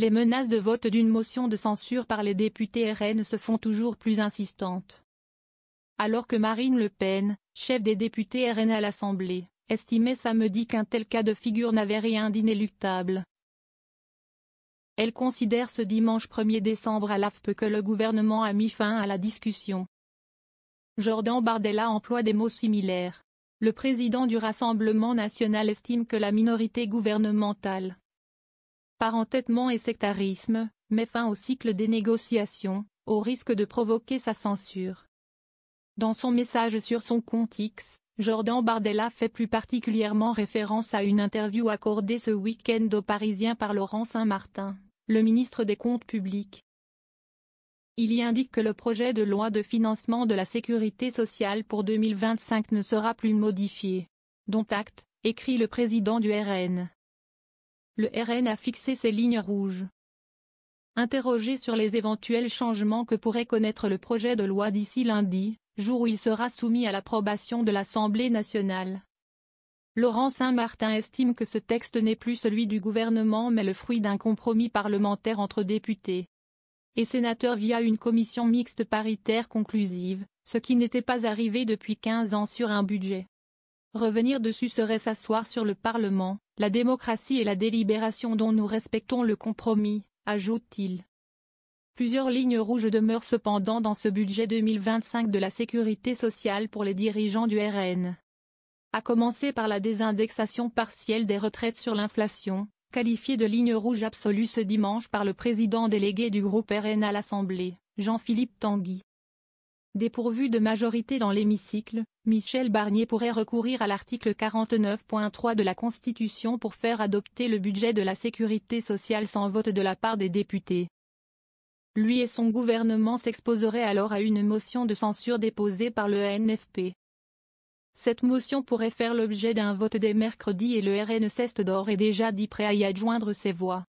les menaces de vote d'une motion de censure par les députés RN se font toujours plus insistantes. Alors que Marine Le Pen, chef des députés RN à l'Assemblée, estimait samedi qu'un tel cas de figure n'avait rien d'inéluctable. Elle considère ce dimanche 1er décembre à l'AFP que le gouvernement a mis fin à la discussion. Jordan Bardella emploie des mots similaires. Le président du Rassemblement national estime que la minorité gouvernementale, par entêtement et sectarisme, met fin au cycle des négociations, au risque de provoquer sa censure. Dans son message sur son compte X, Jordan Bardella fait plus particulièrement référence à une interview accordée ce week-end aux Parisiens par Laurent Saint-Martin, le ministre des Comptes publics. Il y indique que le projet de loi de financement de la sécurité sociale pour 2025 ne sera plus modifié. Dont acte, écrit le président du RN. Le RN a fixé ses lignes rouges. Interrogé sur les éventuels changements que pourrait connaître le projet de loi d'ici lundi, jour où il sera soumis à l'approbation de l'Assemblée nationale, Laurent Saint-Martin estime que ce texte n'est plus celui du gouvernement mais le fruit d'un compromis parlementaire entre députés et sénateurs via une commission mixte paritaire conclusive, ce qui n'était pas arrivé depuis 15 ans sur un budget. Revenir dessus serait s'asseoir sur le Parlement, la démocratie et la délibération dont nous respectons le compromis, ajoute-t-il. Plusieurs lignes rouges demeurent cependant dans ce budget 2025 de la sécurité sociale pour les dirigeants du RN. À commencer par la désindexation partielle des retraites sur l'inflation, qualifiée de ligne rouge absolue ce dimanche par le président délégué du groupe RN à l'Assemblée, Jean-Philippe Tanguy. Dépourvu de majorité dans l'hémicycle, Michel Barnier pourrait recourir à l'article 49.3 de la Constitution pour faire adopter le budget de la sécurité sociale sans vote de la part des députés. Lui et son gouvernement s'exposeraient alors à une motion de censure déposée par le NFP. Cette motion pourrait faire l'objet d'un vote dès mercredi et le RN s'est d'ores et déjà dit prêt à y adjoindre ses voix.